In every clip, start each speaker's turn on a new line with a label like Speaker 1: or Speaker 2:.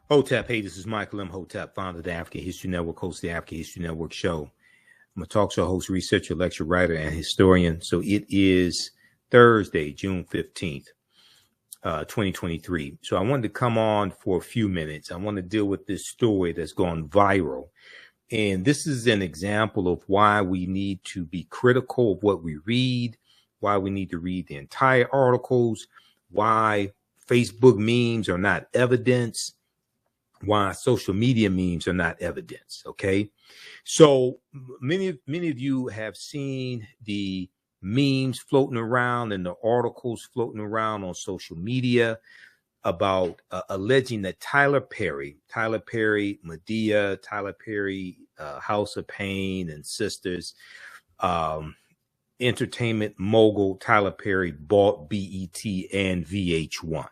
Speaker 1: Hotep, hey, this is Michael Imhotep, founder of the African History Network, host of the African History Network show. I'm a talk show host, researcher, lecturer, writer, and historian. So it is Thursday, June 15th, 2023. So I wanted to come on for a few minutes. I want to deal with this story that's gone viral. And this is an example of why we need to be critical of what we read, why we need to read the entire articles, why Facebook memes are not evidence, why social media memes are not evidence. Okay. So many of you have seen the memes floating around and the articles floating around on social media about alleging that Tyler Perry, Medea, Tyler Perry, House of Pain and Sisters, entertainment mogul Tyler Perry bought BET and VH1.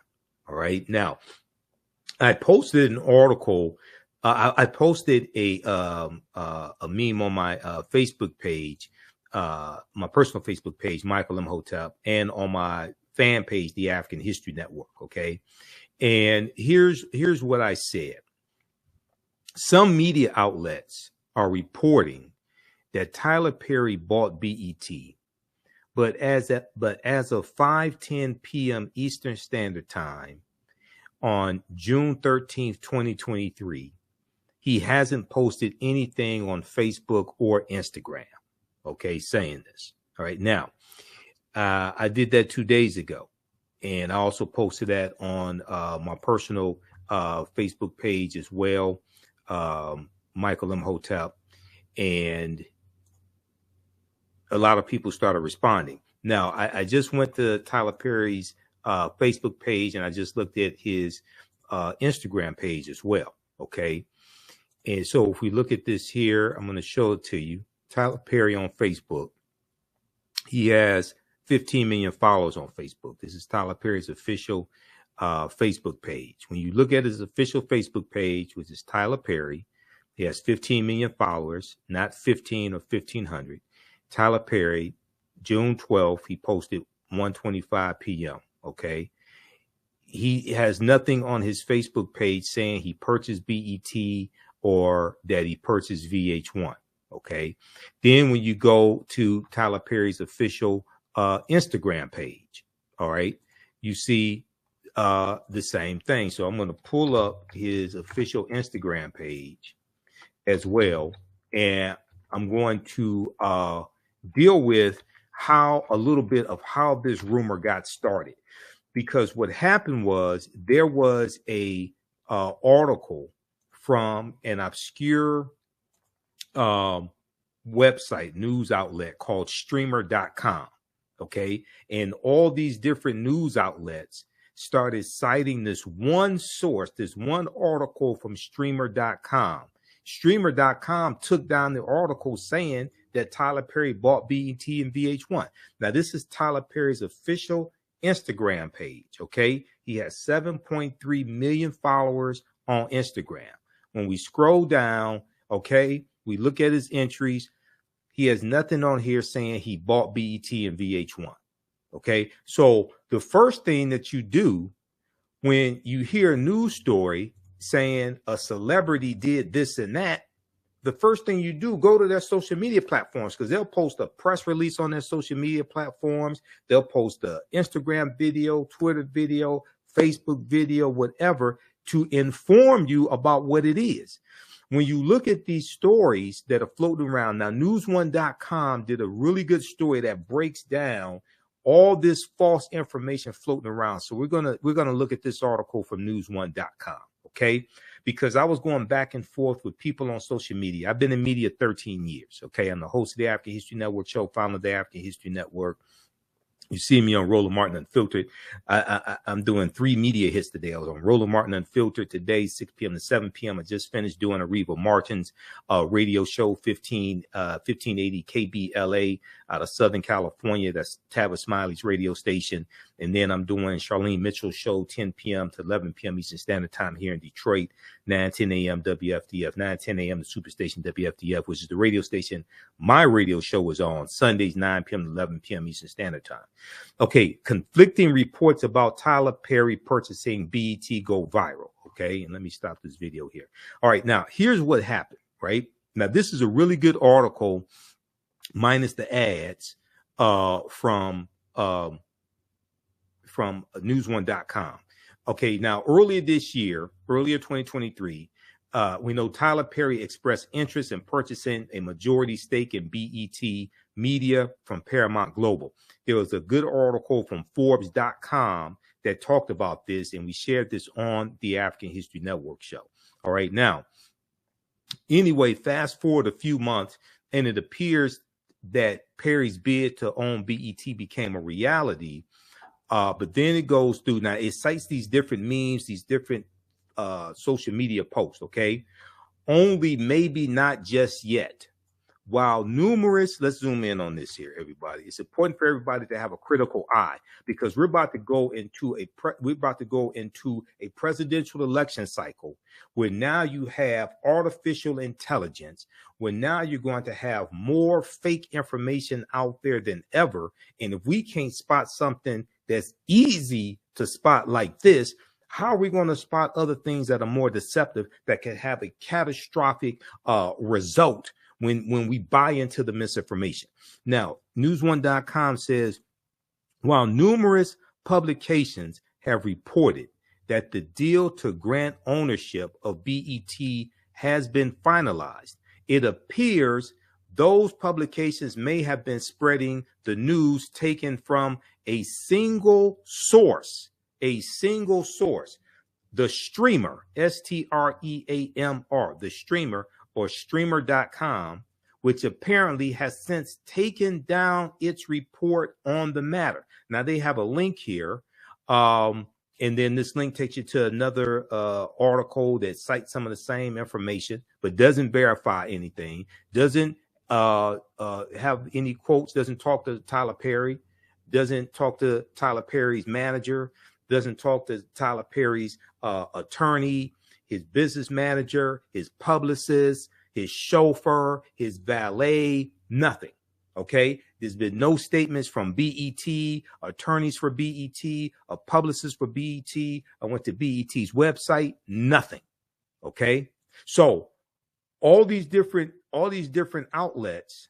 Speaker 1: All right. Now, I posted an article. I posted a meme on my Facebook page, my personal Facebook page, Michael Imhotep, and on my fan page, the African History Network. Okay, and here's what I said. Some media outlets are reporting that Tyler Perry bought BET, but as of 5:10 p.m. Eastern Standard Time on June 13th, 2023, he hasn't posted anything on Facebook or Instagram, okay, saying this. All right, now, I did that 2 days ago, and I also posted that on my personal Facebook page as well, Michael Imhotep, and a lot of people started responding. Now, I just went to Tyler Perry's Facebook page, and I just looked at his Instagram page as well. Okay. And so if we look at this here, I'm going to show it to you. Tyler Perry on Facebook. He has 15 million followers on Facebook. This is Tyler Perry's official Facebook page. When you look at his official Facebook page, which is Tyler Perry, he has 15 million followers, not 15 or 1,500. Tyler Perry, June 12th, he posted 1:25 p.m. Okay. He has nothing on his Facebook page saying he purchased BET or that he purchased VH1. Okay. Then when you go to Tyler Perry's official Instagram page, all right, you see the same thing. So I'm going to pull up his official Instagram page as well. And I'm going to deal with a little bit of how this rumor got started. Because what happened was there was a article from an obscure website, news outlet called streamer.com. Okay. And all these different news outlets started citing this one source, this one article from streamer.com. Streamer.com took down the article saying that Tyler Perry bought BET and VH1. Now, this is Tyler Perry's official Instagram page. Okay. He has 7.3 million followers on Instagram. When we scroll down, okay, we look at his entries. He has nothing on here saying he bought BET and VH1. Okay. So the first thing that you do when you hear a news story saying a celebrity did this and that, the first thing you do, go to their social media platforms, because they'll post a press release on their social media platforms. They'll post a Instagram video, Twitter video, Facebook video, whatever, to inform you about what it is. When you look at these stories that are floating around, now news1.com did a really good story that breaks down all this false information floating around. So we're gonna look at this article from news1.com, okay? Because I was going back and forth with people on social media. I've been in media 13 years, okay? I'm the host of the African History Network show, founder of the African History Network. You see me on Roland Martin Unfiltered. I'm doing 3 media hits today. I was on Roland Martin Unfiltered today, 6 p.m. to 7 p.m. I just finished doing Areva Martin's radio show, 1580 KBLA out of Southern California. That's Tabitha Smiley's radio station. And then I'm doing Charlene Mitchell's show, 10 p.m. to 11 p.m. Eastern Standard Time here in Detroit, 9:10 a.m. WFDF, 9:10 a.m. the Superstation WFDF, which is the radio station my radio show is on Sundays, 9 p.m. to 11 p.m. Eastern Standard Time. Okay, conflicting reports about Tyler Perry purchasing BET go viral. Okay, and let me stop this video here. All right, now here's what happened, right? Now, this is a really good article, minus the ads, from newsone.com. Okay, now earlier 2023, we know Tyler Perry expressed interest in purchasing a majority stake in BET Media from Paramount Global. There was a good article from Forbes.com that talked about this, and we shared this on the African History Network show. All right, now, anyway, fast forward a few months, and it appears that Perry's bid to own BET became a reality. But then it goes through, now it cites these different memes, these different social media posts, okay? Only maybe not just yet. While numerous, let's zoom in on this here, everybody. It's important for everybody to have a critical eye, because we're about to go into a presidential election cycle where now you have artificial intelligence, where now you're going to have more fake information out there than ever. And if we can't spot something that's easy to spot like this, how are we going to spot other things that are more deceptive that can have a catastrophic result when we buy into the misinformation? Now, newsone.com says, while numerous publications have reported that the deal to grant ownership of BET has been finalized, it appears those publications may have been spreading the news taken from a single source. The streamer, STREAMR, the streamer, or streamer.com, which apparently has since taken down its report on the matter. Now, they have a link here, and then this link takes you to another article that cites some of the same information, but doesn't verify anything, doesn't have any quotes, doesn't talk to Tyler Perry, doesn't talk to Tyler Perry's manager, doesn't talk to Tyler Perry's attorney, his business manager, his publicist, his chauffeur, his valet, nothing. Okay. There's been no statements from BET, attorneys for BET, a publicist for BET. I went to BET's website, nothing. Okay. So all these different outlets,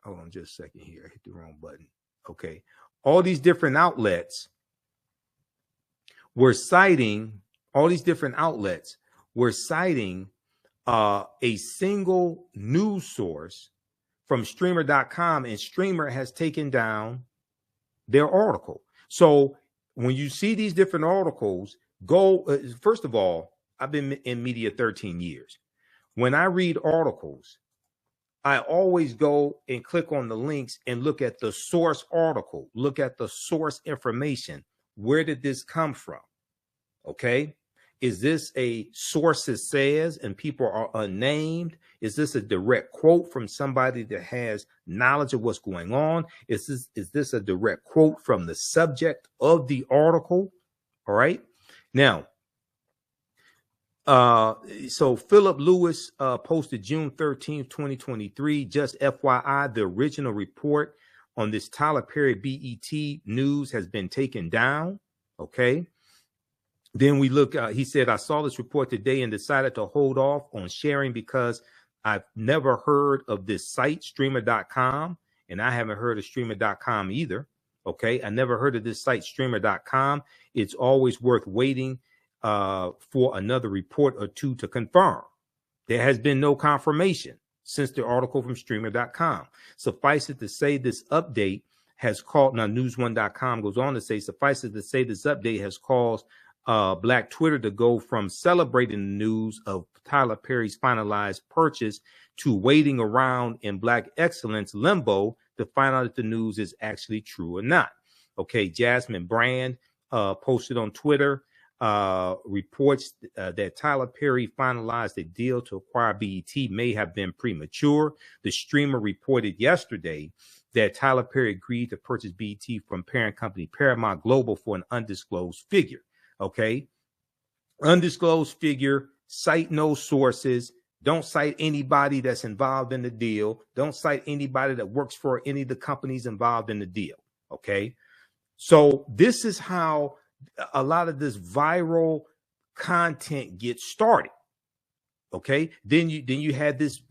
Speaker 1: hold on just a second here. I hit the wrong button. Okay. All these different outlets were citing, a single news source from streamer.com, and Streamer has taken down their article. So when you see these different articles, first of all, I've been in media 13 years. When I read articles, I always go and click on the links and look at the source article, look at the source information. Where did this come from? Okay. Is this a sources says and people are unnamed? Is this a direct quote from somebody that has knowledge of what's going on? Is this a direct quote from the subject of the article? All right. Now, so Philip Lewis posted June 13th, 2023. Just FYI, the original report on this Tyler Perry BET news has been taken down. Okay. Then we look, he said, I saw this report today and decided to hold off on sharing because I've never heard of this site, streamer.com, and I haven't heard of streamer.com either. Okay. I never heard of this site, streamer.com. It's always worth waiting for another report or two to confirm. There has been no confirmation since the article from streamer.com. Suffice it to say, this update has caused, now newsone.com goes on to say, suffice it to say, this update has caused Black Twitter to go from celebrating the news of Tyler Perry's finalized purchase to waiting around in Black excellence limbo to find out if the news is actually true or not. Okay, Jasmine Brand posted on Twitter, reports that Tyler Perry finalized a deal to acquire BET may have been premature. The streamer reported yesterday that Tyler Perry agreed to purchase BET from parent company Paramount Global for an undisclosed figure. Okay. Undisclosed figure, cite no sources, don't cite anybody that's involved in the deal, don't cite anybody that works for any of the companies involved in the deal. Okay. So this is how a lot of this viral content gets started. Okay, then you had this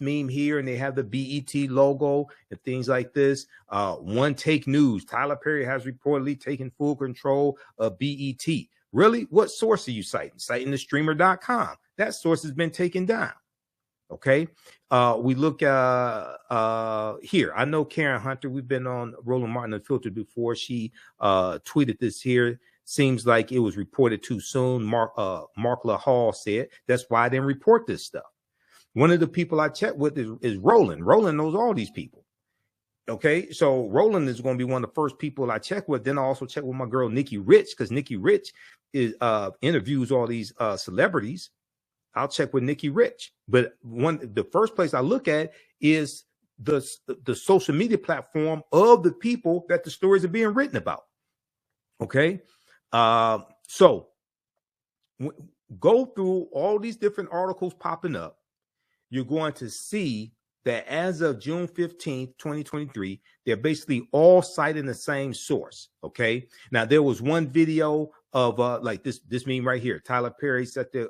Speaker 1: meme here, and they have the BET logo and things like this. One Take News: Tyler Perry has reportedly taken full control of BET. Really? What source are you citing? Citing the streamer.com. That source has been taken down. Okay. We look here. I know Karen Hunter. We've been on Roland Martin Unfiltered before. She tweeted this here. Seems like it was reported too soon. Mark LaHall said that's why I didn't report this stuff. One of the people I checked with is Roland. Roland knows all these people. Okay, so Roland is going to be one of the first people I check with. Then I also check with my girl Nikki Rich, because Nikki Rich is interviews all these celebrities. I'll check with Nikki Rich. But the first place I look at is the social media platform of the people that the stories are being written about. Okay, so go through all these different articles popping up. You're going to see that as of June 15th, 2023, they're basically all citing the same source. Okay. Now there was one video of like this meme right here. Tyler Perry set to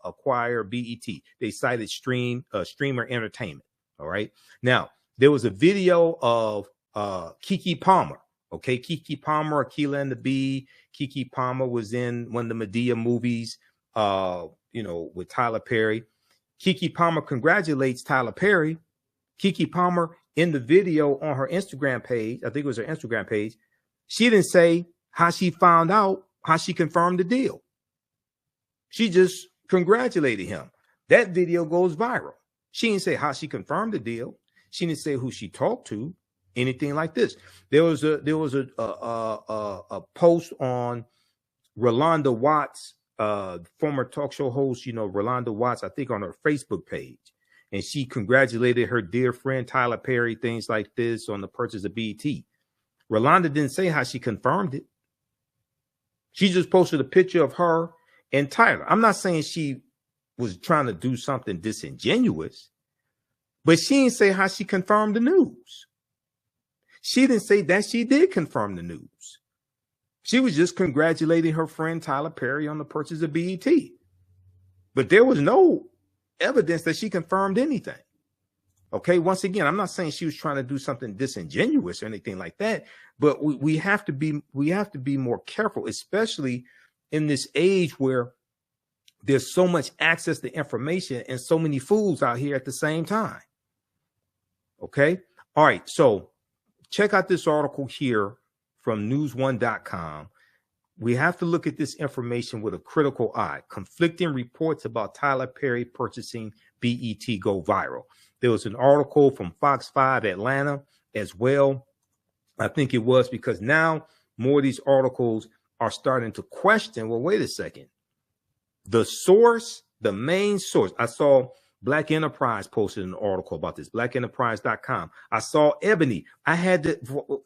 Speaker 1: acquire BET. They cited Streamer Entertainment. All right. Now there was a video of Keke Palmer. Okay, Keke Palmer, Akilah and the Bee. Keke Palmer was in one of the Madea movies, with Tyler Perry. Keke Palmer congratulates Tyler Perry. Keke Palmer in the video on her Instagram page, I think it was her Instagram page, she didn't say how she found out, how she confirmed the deal. She just congratulated him. That video goes viral. She didn't say how she confirmed the deal. She didn't say who she talked to, anything like this. There was a post on Rolanda Watts, former talk show host, Rolanda Watts, I think on her Facebook page. And she congratulated her dear friend Tyler Perry, things like this, on the purchase of BET. Rolanda didn't say how she confirmed it. She just posted a picture of her and Tyler. I'm not saying she was trying to do something disingenuous, but she didn't say how she confirmed the news. She didn't say that she did confirm the news. She was just congratulating her friend Tyler Perry on the purchase of BET. But there was no evidence that she confirmed anything. Okay, once again, I'm not saying she was trying to do something disingenuous or anything like that, but we have to be more careful, especially in this age where there's so much access to information and so many fools out here at the same time. Okay, all right, so check out this article here from newsone.com. We have to look at this information with a critical eye. Conflicting reports about Tyler Perry purchasing BET go viral. There was an article from Fox 5 Atlanta as well. I think it was because now more of these articles are starting to question, well, wait a second. The source, the main source, I saw Black Enterprise posted an article about this, blackenterprise.com. I saw Ebony. I had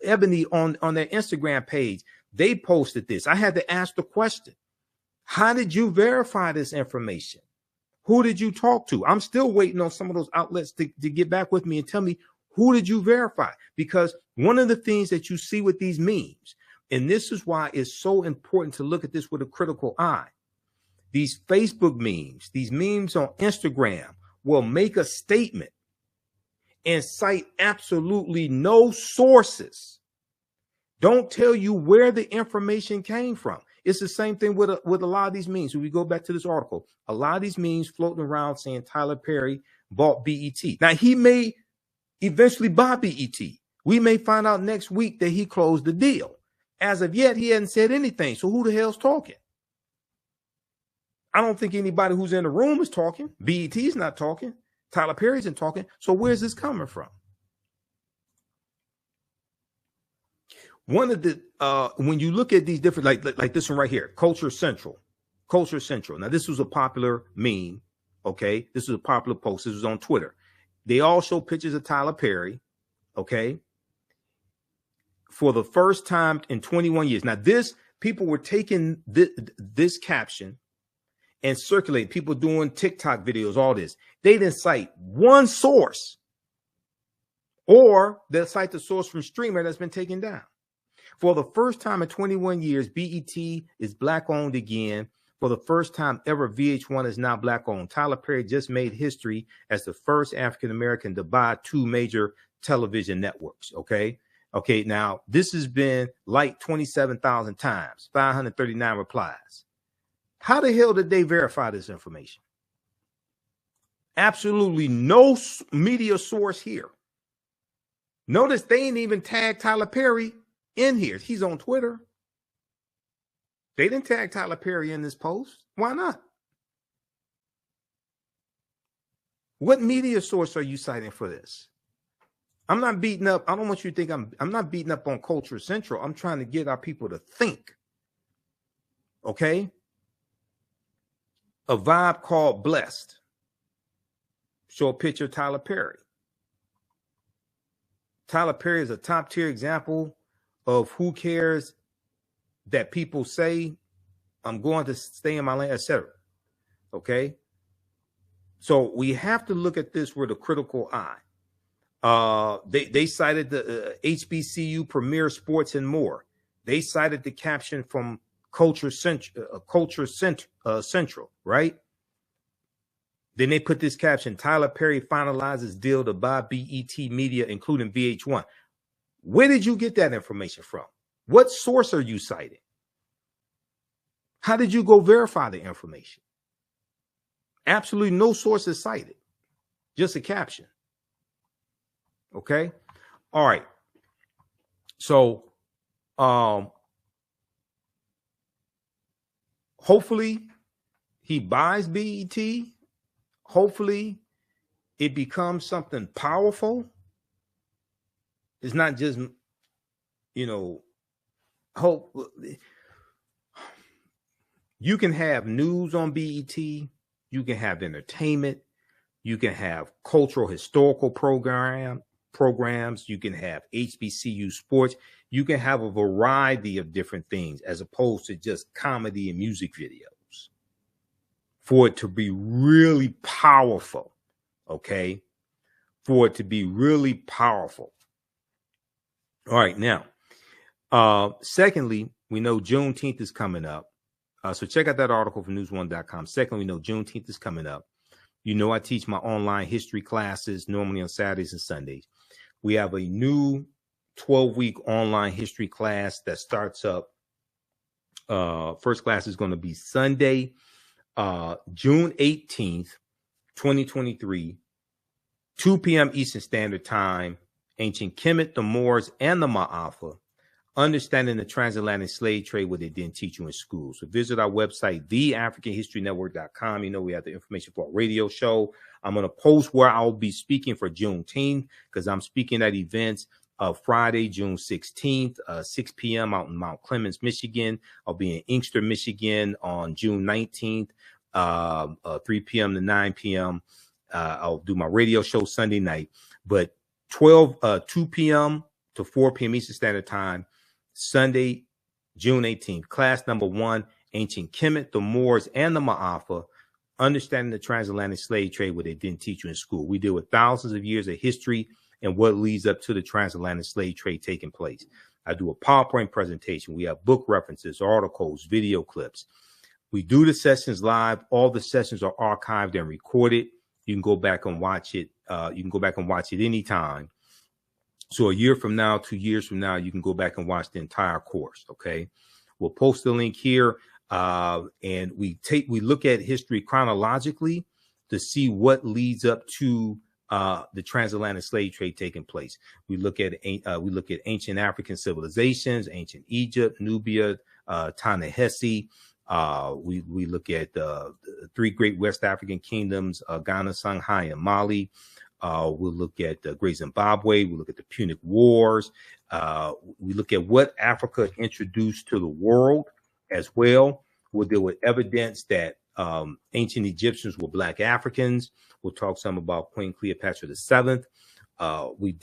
Speaker 1: Ebony on their Instagram page. They posted this. I had to ask the question, how did you verify this information? Who did you talk to? I'm still waiting on some of those outlets to get back with me and tell me, who did you verify? Because one of the things that you see with these memes, and this is why it's so important to look at this with a critical eye. These Facebook memes, these memes on Instagram will make a statement and cite absolutely no sources. Don't tell you where the information came from. It's the same thing with a lot of these memes. When we go back to this article, a lot of these memes floating around saying Tyler Perry bought BET. Now, he may eventually buy BET. We may find out next week that he closed the deal. As of yet, he hasn't said anything. So who the hell's talking? I don't think anybody who's in the room is talking. BET's not talking. Tyler Perry isn't talking. So where's this coming from? One of the when you look at these different, like this one right here, Culture Central. Now, this was a popular meme. Okay, this was a popular post. This was on Twitter. They all show pictures of Tyler Perry. Okay, for the first time in 21 years. Now, people were taking this caption and circulate, people doing TikTok videos, all this. They didn't cite one source, or they'll cite the source from Streamer that's been taken down. For the first time in 21 years, BET is black owned again. For the first time ever, VH1 is now black owned. Tyler Perry just made history as the first African American to buy 2 major television networks. Okay. Now this has been liked 27,000 times, 539 replies. How the hell did they verify this information? Absolutely no media source here. Notice they ain't even tagged Tyler Perry in here. He's on Twitter. They didn't tag Tyler Perry in this post. Why not? What media source are you citing for this? I'm not beating up. I don't want you to think I'm not beating up on Culture Central. I'm trying to get our people to think. Okay? A vibe called Blessed. Show a picture of Tyler Perry. Tyler Perry is a top tier example of who cares that people say, I'm going to stay in my lane, etc. Okay. So we have to look at this with a critical eye. They cited the HBCU Premier Sports and more. They cited the caption from Culture Central, right? Then they put this caption, Tyler Perry finalizes deal to buy BET Media, including VH1. Where did you get that information from? What source are you citing? How did you go verify the information? Absolutely no source is cited. Just a caption. Okay? All right. So, hopefully he buys BET. Hopefully it becomes something powerful. It's not just, hope. You can have news on BET. You can have entertainment. You can have cultural, historical programs. You can have HBCU sports. You can have a variety of different things as opposed to just comedy and music videos. For it to be really powerful, okay? For it to be really powerful. All right, now, secondly, we know Juneteenth is coming up. So check out that article from newsone.com. Secondly, we know Juneteenth is coming up. You know I teach my online history classes normally on Saturdays and Sundays. We have a new 12-week online history class that starts up. First class is going to be Sunday, June 18th, 2023, 2 p.m. Eastern Standard Time. Ancient Kemet, the Moors, and the Ma'afa. Understanding the transatlantic slave trade, what they didn't teach you in school. So visit our website, theafricanhistorynetwork.com. You know, we have the information for our radio show. I'm going to post where I'll be speaking for Juneteenth because I'm speaking at events Friday, June 16th, 6 p.m. out in Mount Clemens, Michigan. I'll be in Inkster, Michigan on June 19th, 3 p.m. to 9 p.m. I'll do my radio show Sunday night, but 2 p.m. to 4 p.m. Eastern Standard Time, Sunday, June 18th, class number 1, Ancient Kemet, the Moors, and the Ma'afa, understanding the transatlantic slave trade, what they didn't teach you in school. We deal with thousands of years of history and what leads up to the transatlantic slave trade taking place. I do a PowerPoint presentation. We have book references, articles, video clips. We do the sessions live. All the sessions are archived and recorded. You can go back and watch it. You can go back and watch it anytime. So a year from now, 2 years from now, you can go back and watch the entire course. Okay. We'll post the link here. And we look at history chronologically to see what leads up to the transatlantic slave trade taking place. We look at ancient African civilizations, ancient Egypt, Nubia, Ta-Nehisi. We look at the 3 great West African kingdoms, Ghana, Songhai, and Mali. We'll look at the Great Zimbabwe. We look at the Punic Wars. We look at what Africa introduced to the world as well. We'll deal with evidence that ancient Egyptians were Black Africans. We'll talk some about Queen Cleopatra VII. We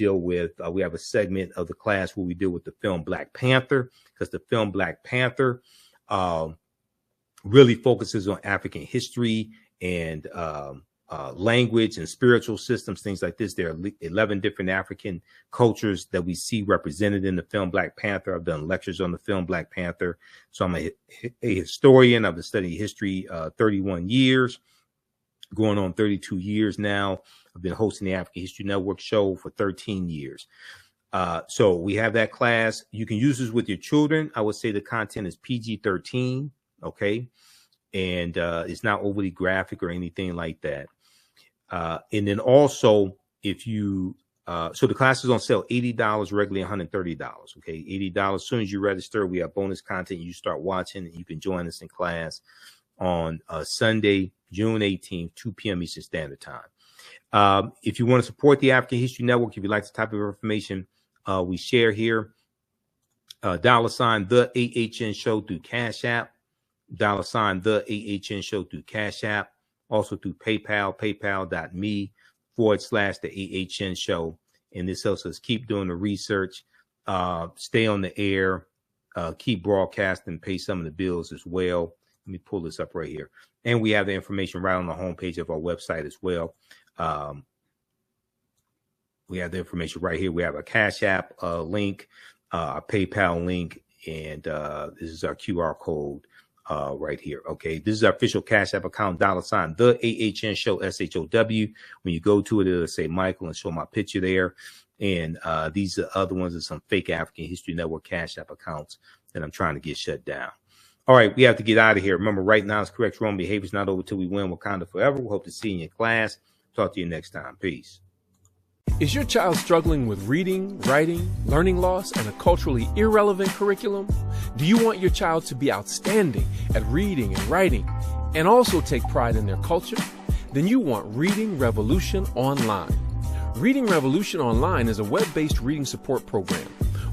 Speaker 1: have a segment of the class where we deal with the film Black Panther, because the film Black Panther really focuses on African history and language and spiritual systems, things like this. There are 11 different African cultures that we see represented in the film Black Panther. I've done lectures on the film Black Panther. So I'm a historian. I've been studying history 31 years, going on 32 years now. I've been hosting the African History Network show for 13 years. So we have that class. You can use this with your children. I would say the content is PG-13, okay? And it's not overly graphic or anything like that. And then also, if you, so the class is on sale, $80, regularly $130, okay? $80. As soon as you register, we have bonus content. You start watching, and you can join us in class on Sunday, June 18th, 2 p.m. Eastern Standard Time. If you want to support the African History Network, if you like the type of information we share here, $, the AHN show through Cash App, $, the AHN show through Cash App, also through PayPal, paypal.me /the AHN show. And this helps us keep doing the research, stay on the air, keep broadcasting, pay some of the bills as well. Let me pull this up right here. And we have the information right on the homepage of our website as well. We have the information right here. We have a Cash App link, a PayPal link, and this is our QR code right here. Okay, this is our official Cash App account, $, the AHN show, SHOW. When you go to it, it'll say Michael and show my picture there. And these are other ones are some fake African History Network Cash App accounts that I'm trying to get shut down. All right, we have to get out of here. Remember, right now is correct. Wrong behavior is not over till we win. Wakanda forever. We hope to see you in class. Talk to you next time. Peace.
Speaker 2: Is your child struggling with reading, writing, learning loss, and a culturally irrelevant curriculum? Do you want your child to be outstanding at reading and writing and also take pride in their culture? Then you want Reading Revolution Online. Reading Revolution Online is a web-based reading support program.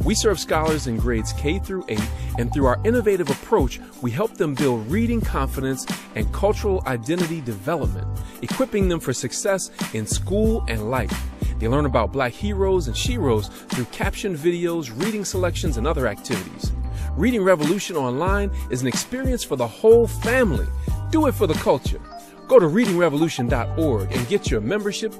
Speaker 2: We serve scholars in grades K through 8, and through our innovative approach, we help them build reading confidence and cultural identity development, equipping them for success in school and life. They learn about Black heroes and sheroes through captioned videos, reading selections, and other activities. Reading Revolution Online is an experience for the whole family. Do it for the culture. Go to readingrevolution.org and get your membership